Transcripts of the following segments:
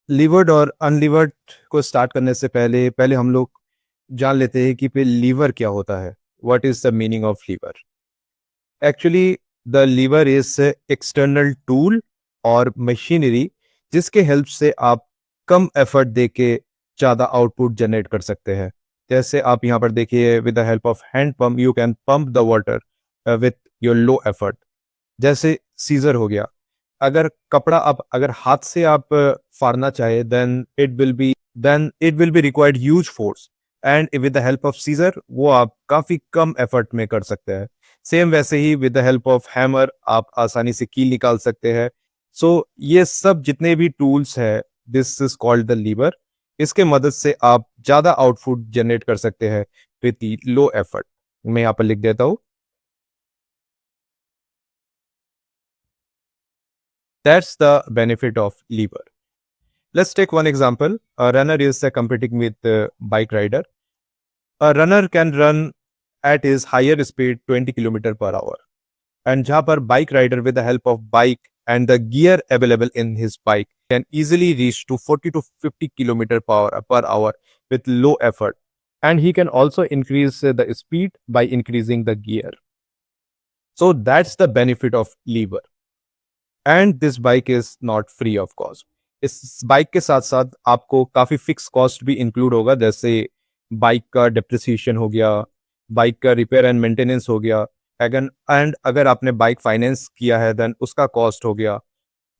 Levered और unlevered को start करने से पहले पहले हम लोग जान लेते हैं कि लीवर क्या होता है. What is the meaning of lever? Actually the lever is external tool और मशीनरी जिसके हेल्प से आप कम एफर्ट दे के ज़्यादा आउटपुट जनरेट कर सकते हैं. जैसे आप यहाँ पर देखिए, with the help of hand pump you can pump the water with your low effort. जैसे सीजर हो गया, अगर कपड़ा आप अगर हाथ से आप फाड़ना चाहे then it will be required huge force, and with the help of scissor वो आप काफी कम एफर्ट में कर सकते हैं. सेम वैसे ही with the help of hammer आप आसानी से कील निकाल सकते हैं. सो ये सब जितने भी टूल्स है, this is called the lever. इसके मदद से आप ज्यादा आउटपुट जनरेट कर सकते हैं विद लो एफर्ट. मैं यहाँ पर लिख देता हूँ. That's the benefit of lever. Let's take one example. A runner is competing with a bike rider. A runner can run at his higher speed 20 kilometer per hour. And जहाँ पर bike rider with the help of bike and the gear available in his bike can easily reach to 40 to 50 kilometer per hour with low effort. And he can also increase the speed by increasing the gear. So that's the benefit of lever. And this bike is not free of cost. इस bike के साथ साथ आपको काफ़ी fix cost भी include होगा, जैसे bike का डिप्रिसिएशन हो गया, बाइक का रिपेयर एंड मेंटेनेंस हो गया, अगर आपने बाइक फाइनेंस किया है देन उसका कॉस्ट हो गया.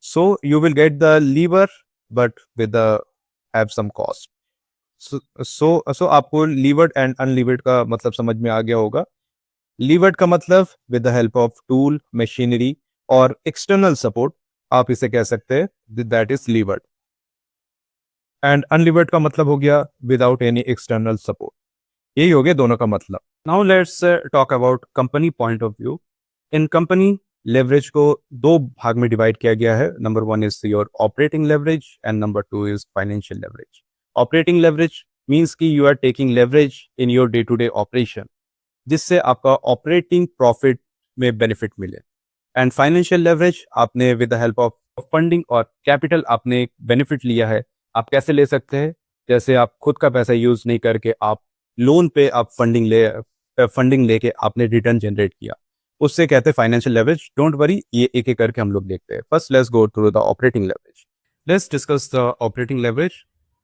So you will get the lever but with have some cost. So आपको लीवर्ड एंड अनलीवर्ड का मतलब समझ में आ गया होगा. लीवर्ड का मतलब with the help of tool, machinery और एक्सटर्नल सपोर्ट आप इसे कह सकते हैं, that is levered. And unlevered का मतलब हो गया विदाउट एनी एक्सटर्नल सपोर्ट. यही हो गया दोनों का मतलब. Now let's talk about company point of view. In company leverage को दो भाग में डिवाइड किया गया है. Number one is your operating leverage and number two is financial leverage. Operating leverage means कि you are taking leverage in your day to day operation, जिससे आपका ऑपरेटिंग प्रॉफिट में बेनिफिट मिले. एंड फाइनेंशियल लेवरेज आपने with the help of funding और capital आपने benefit लिया है. आप कैसे ले सकते हैं? जैसे आप खुद का पैसा यूज नहीं करके आप लोन पे आप फंडिंग लेके आपने रिटर्न जनरेट किया, उससे कहते हैं फाइनेंशियल लेवरेज. डोंट वरी, ये एक एक करके हम लोग देखते हैं. First let's go through the operating leverage. Let's discuss the operating leverage.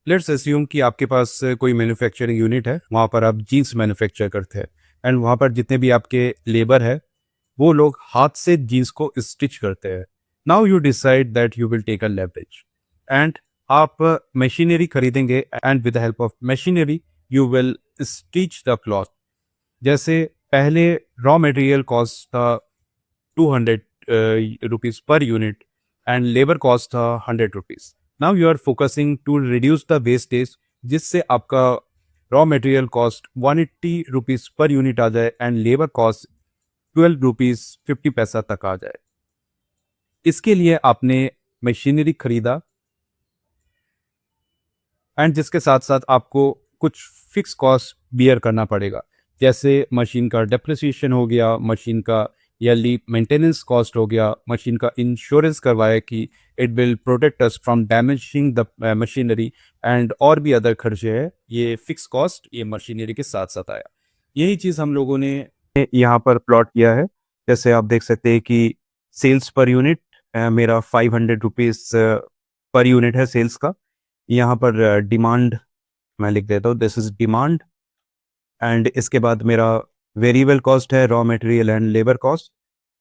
Let's assume कि आपके पास कोई मैन्युफैक्चरिंग यूनिट है, वहाँ पर आप जीन्स मैन्युफैक्चर करते हैं, एंड वहाँ पर जितने भी आपके लेबर है वो लोग हाथ से जीन्स को स्टिच करते हैं. Now you decide that you will take a leverage and आप मशीनरी खरीदेंगे, and with the help of machinery you will stitch the cloth. जैसे पहले रॉ मटेरियल कॉस्ट था 200 rupees per unit and labour cost था 100 rupees. Now you are focusing to reduce the wastage, जिससे आपका raw material cost 180 rupees per unit आ जाए and labour cost 12 rupees 50 पैसा तक आ जाए. इसके लिए आपने मशीनरी खरीदा, एंड जिसके साथ साथ आपको कुछ फिक्स कॉस्ट बियर करना पड़ेगा, जैसे मशीन का डेप्रिसिएशन हो गया, मशीन का ईयरली मेंटेनेंस कॉस्ट हो गया, मशीन का इंश्योरेंस करवाया कि it will protect us from damaging the machinery, and और भी अदर खर्चे हैं. ये फिक्स कॉस्ट ये मशीनरी के साथ साथ आया. यही चीज़ हम लोगों ने यहाँ पर प्लॉट किया है. जैसे आप देख सकते हैं कि सेल्स पर यूनिट मेरा 500 रुपीज़ पर यूनिट है सेल्स का. यहाँ पर डिमांड मैं लिख देता हूँ, दिस इज डिमांड. एंड इसके बाद मेरा वेरिएबल कॉस्ट है raw material and labour cost,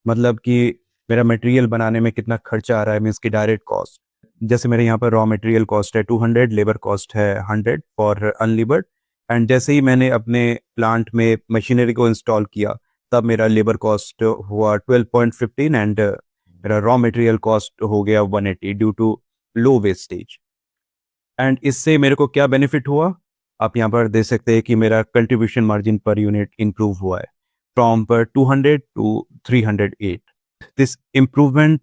मतलब कि मेरा मटेरियल बनाने में कितना खर्चा आ रहा है, मीन्स की डायरेक्ट कॉस्ट. जैसे मेरे यहाँ पर रॉ मटेरियल कॉस्ट है 200, लेबर कॉस्ट है 100 फॉर अनलिबर्ड. एंड जैसे ही मैंने अपने प्लांट में मशीनरी को इंस्टॉल किया तब मेरा लेबर कॉस्ट हुआ 12.15 एंड मेरा रॉ मटेरियल कॉस्ट हो गया 180 due to low wastage. And इससे मेरे को क्या बेनिफिट हुआ, आप यहाँ पर देख सकते हैं कि मेरा contribution margin per unit improve हुआ है फ्रॉम पर 200 to 308. This improvement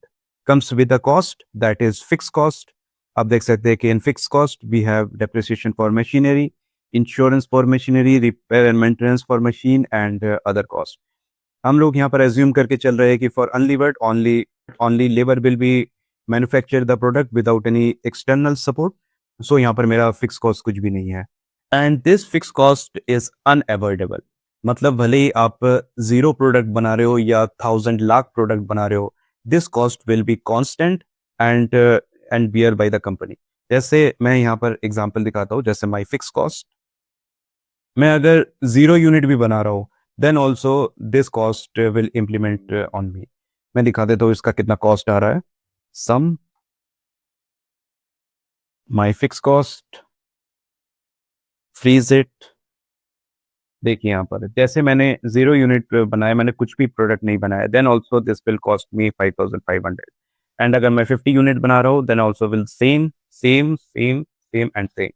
comes with a cost, that is fixed cost. आप देख सकते हैं कि in fixed cost we have depreciation for machinery, insurance for machinery, repair and maintenance for machine and other cost. हम लोग यहाँ पर assume करके चल रहे हैं कि for unlevered only labor will be manufacture the product without any external support. सो यहाँ पर मेरा फिक्स कॉस्ट कुछ भी नहीं है and this fix cost is unavoidable. मतलब भले ही आप 0 प्रोडक्ट बना रहे हो या 1000 लाख प्रोडक्ट बना रहे हो, this cost will be constant and and bear by the company. जैसे मैं यहाँ पर एग्जांपल दिखाता हूँ, जैसे माय फिक्स कॉस्ट, मैं अगर 0 यूनिट भी बना रहा हूँ then also this cost will implement on me. मैं दिखा देता हूँ इसका कितना कॉस्ट आ रहा है। Some my fix cost, freeze it. देखिए यहाँ पर जैसे मैंने 0 यूनिट बनाया, मैंने कुछ भी प्रोडक्ट नहीं बनाया, then also this will cost me 5500। And अगर मैं 50 यूनिट बना रहा हूँ then also will same same same same and same.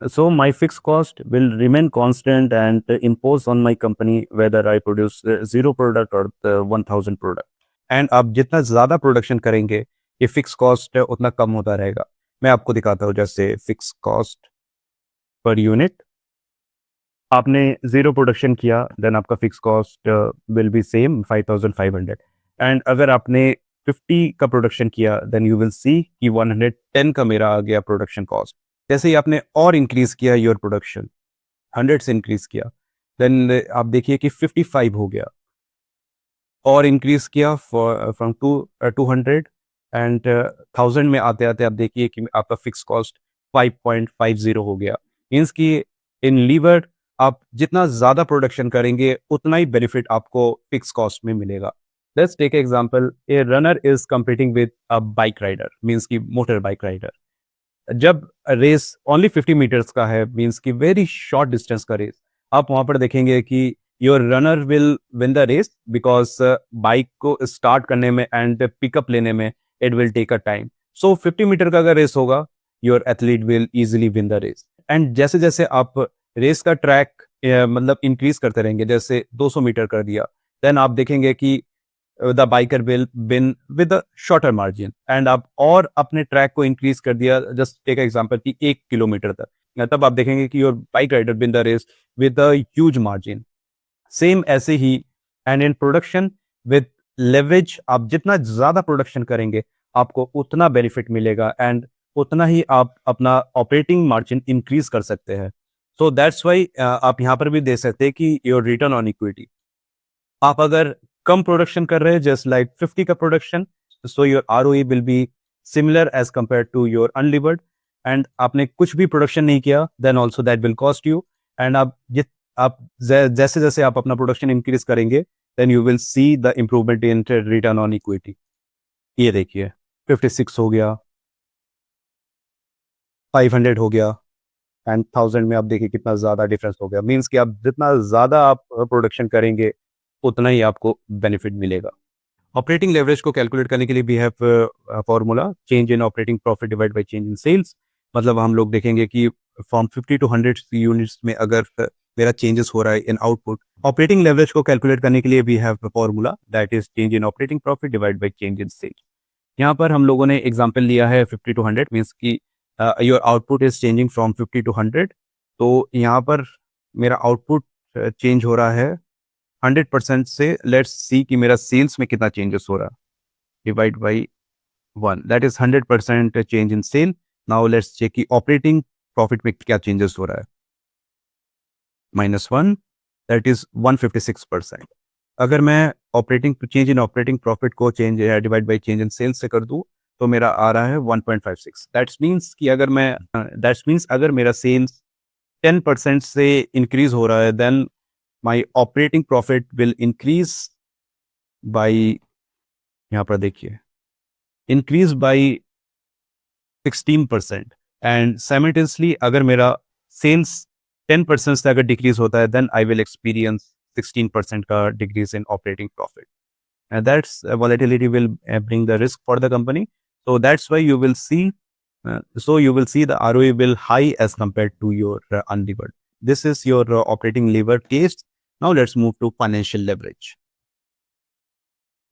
So my fixed cost will remain constant and impose on my company whether I produce 0 product or the 1000 product। And आप जितना ज़्यादा production करेंगे ये fix cost उतना कम होता रहेगा। मैं आपको दिखाता हूँ, जैसे फिक्स कॉस्ट पर यूनिट, आपने 0 प्रोडक्शन किया देन आपका fix cost will be same 5500। And अगर आपने 50 का प्रोडक्शन किया देन यू विल सी कि 110 का मेरा आ गया प्रोडक्शन कॉस्ट। जैसे ही आपने और इंक्रीज किया योर प्रोडक्शन, 100 से इंक्रीज किया, देन आप देखिए कि 55 हो गया, और इंक्रीज किया फ्रॉम 200 एंड 1000 में आते आते आप देखिए कि आपका फिक्स कॉस्ट 5.50 हो गया। मीन्स कि इन लीवर आप जितना ज़्यादा प्रोडक्शन करेंगे उतना ही बेनिफिट आपको फिक्स कॉस्ट में मिलेगा। Let's take example, a runner is competing with a bike rider, means की मोटर बाइक राइडर। जब रेस ओनली 50 मीटर्स का है, मीन्स की वेरी शॉर्ट डिस्टेंस का रेस, आप वहां पर देखेंगे कि your runner will win the race because bike को स्टार्ट करने में एंड पिकअप लेने में it will take a time. So 50 metre का अगर रेस होगा, your athlete will easily win the race. And जैसे जैसे आप रेस का ट्रैक मतलब इंक्रीज करते रहेंगे, जैसे 200 मीटर कर दिया, देन आप देखेंगे कि the biker will win with a shorter margin. And आप और अपने ट्रैक को इंक्रीज कर दिया, जस्ट टेक एग्जांपल कि 1 किलोमीटर तक, तब आप देखेंगे कि your bike rider win the race with a huge margin. Same ऐसे ही and in production with leverage, आप जितना ज्यादा प्रोडक्शन करेंगे आपको उतना बेनिफिट मिलेगा एंड उतना ही आप अपना ऑपरेटिंग मार्जिन इंक्रीज कर सकते हैं। सो दैट्स वाई आप यहाँ पर भी दे सकते हैं कि योर रिटर्न ऑन इक्विटी, आप अगर कम प्रोडक्शन कर रहे हैं जस्ट लाइक 50 का production, so your ROE will be similar as compare to your unlevered. And आपने कुछ भी प्रोडक्शन नहीं किया then also that will cost you. And आप जैसे जैसे आप अपना प्रोडक्शन इंक्रीज करेंगे then you will see the improvement in return on equity. ये देखिए 56 हो गया, 500 हो गया एंड 1000 में आप देखिए कितना ज़्यादा डिफरेंस हो गया। मीन्स कि आप जितना ज़्यादा आप प्रोडक्शन करेंगे उतना ही आपको बेनिफिट मिलेगा। ऑपरेटिंग लेवरेज को कैलकुलेट करने के लिए we have formula change in operating profit divide by change in sales. मतलब हम लोग देखेंगे कि फ्रॉम 50 टू 100 यूनिट्स में अगर मेरा चेंजेस हो रहा है इन आउटपुट, ऑपरेटिंग लेवरेज को कैलकुलेट करने के लिए we have formula that is change in operating profit divide by change in sales. यहाँ पर हम लोगों ने एग्जाम्पल लिया है 50 टू 100, मीन्स की your output is changing from 50 to 100। तो यहाँ पर मेरा आउटपुट चेंज हो रहा है 100% से। लेट्स सी कि मेरा सेल्स में कितना चेंजेस हो रहा है, divide by 1, that is 100% change in sale. Now let's check कि ऑपरेटिंग प्रॉफिट में क्या चेंजेस हो रहा है, -1, दैट इज 156%। अगर मैं operating change in operating profit को change divide by change in sales से कर दूं तो मेरा आ रहा है 1.56। दैट्स मीन्स कि अगर मैं दैट्स मीन्स अगर मेरा सेल्स 10% से इंक्रीज हो रहा है then my operating profit will increase by, यहाँ पर देखिए, इंक्रीज बाई 16%। एंड साइमल्टेनियसली अगर मेरा सेल्स 10% से अगर डिक्रीज होता है देन आई विल एक्सपीरियंस 16% का decrease in operating profit. And that's volatility will bring the risk for the company. So that's why you will see the ROE will high as compared to your unlevered. This is your operating lever case. Now let's move to financial leverage.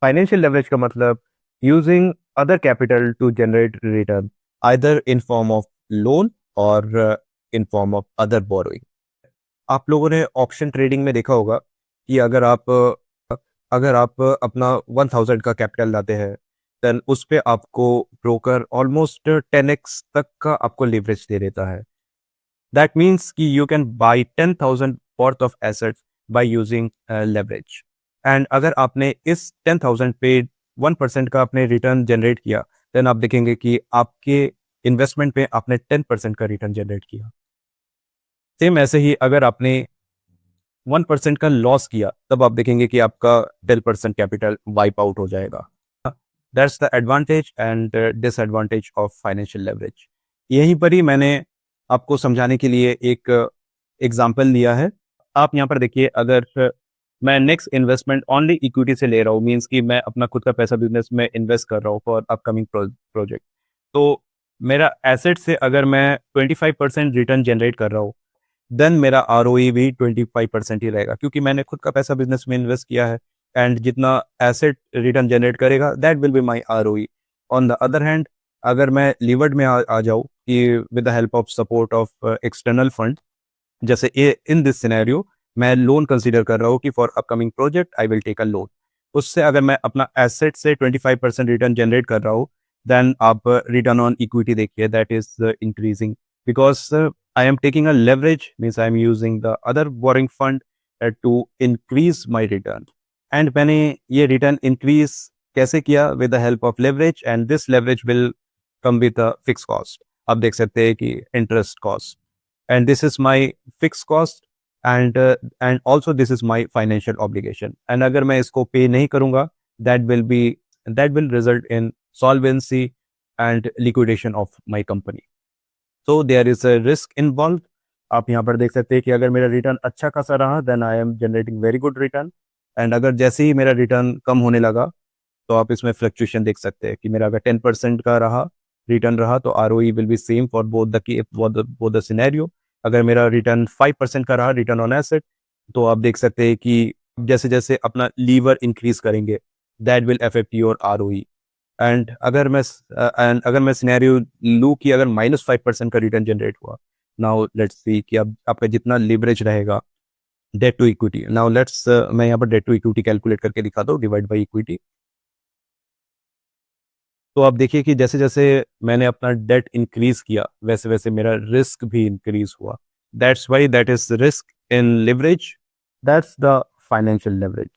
Financial leverage का मतलब using other capital to generate return either in form of loan or in form of other borrowing. आप लोगों ने option trading में देखा होगा कि अगर आप अपना 1000 का कैपिटल लाते हैं देन उस पे आपको ब्रोकर ऑलमोस्ट 10x तक का आपको लेवरेज दे देता है। दैट मीन्स कि you can buy 10,000 worth of assets by using leverage. And अगर आपने इस 10,000 पे 1% का आपने रिटर्न जनरेट किया, देन आप देखेंगे कि आपके इन्वेस्टमेंट पे आपने 10% का रिटर्न जनरेट किया। सेम ऐसे ही अगर आपने 1% का लॉस किया, तब आप देखेंगे कि आपका 10% कैपिटल वाइप आउट हो जाएगा। That's the advantage and disadvantage of financial leverage. यहीं पर ही मैंने आपको समझाने के लिए एक एग्जाम्पल दिया है। आप यहाँ पर देखिए, अगर मैं नेक्स्ट इन्वेस्टमेंट ओनली इक्विटी से ले रहा हूँ, मीन्स कि मैं अपना खुद का पैसा बिजनेस में इन्वेस्ट कर रहा हूँ फॉर अपकमिंग प्रोजेक्ट, तो मेरा एसेट से अगर मैं 25% रिटर्न जनरेट कर रहा हूँ, देन मेरा आरओई भी 25% ही रहेगा, क्योंकि मैंने खुद का पैसा बिजनेस में इन्वेस्ट किया है। एंड जितना एसेट रिटर्न जनरेट करेगा, that will be my ROE. On the other hand, अगर मैं लीवर्ड में आ जाऊँ कि with the help of support of external fund, जैसे इन दिस सिनेरियो मैं लोन कंसीडर कर रहा हूँ कि for upcoming project I will take a loan, उससे अगर मैं अपना एसेट से 25% रिटर्न जनरेट कर रहा हूँ, देन आप रिटर्न ऑन इक्विटी देखिए, that is increasing, because I am taking a leverage, means I am using the other borrowing fund to increase my return. And मैंने ये return increase कैसे किया? With the help of leverage, and this leverage will come with a fixed cost. आप देख सकते हैं कि interest cost, and this is my fixed cost, and also this is my financial obligation. And अगर मैं इसको pay नहीं करूँगा, that will result in solvency and liquidation of my company. तो there is a risk involve. आप यहाँ पर देख सकते हैं कि अगर मेरा रिटर्न अच्छा खासा रहा, then I am generating very good return. And अगर जैसे ही मेरा रिटर्न कम होने लगा, तो आप इसमें फ्लक्चुएशन देख सकते हैं कि मेरा अगर 10% का रहा रिटर्न रहा, तो R will be same for both the scenario. अगर मेरा रिटर्न 5% का रहा रिटर्न ऑन एसेट, तो आप देख सकते हैं कि जैसे जैसे अपना लीवर इंक्रीज करेंगे, that will affect your R. And अगर मैं सिनेरियो लूँ कि अगर -5% का रिटर्न जनरेट हुआ, नाउ लेट्स सी कि अब आपका जितना लिवरेज रहेगा debt to equity. Now let's मैं यहाँ पर डेट टू इक्विटी कैलकुलेट करके दिखाता हूँ, डिवाइड बाई इक्विटी। तो आप देखिए कि जैसे जैसे मैंने अपना डेट इंक्रीज किया, वैसे वैसे मेरा रिस्क भी इंक्रीज हुआ। That's why that is risk in leverage, that's the financial leverage.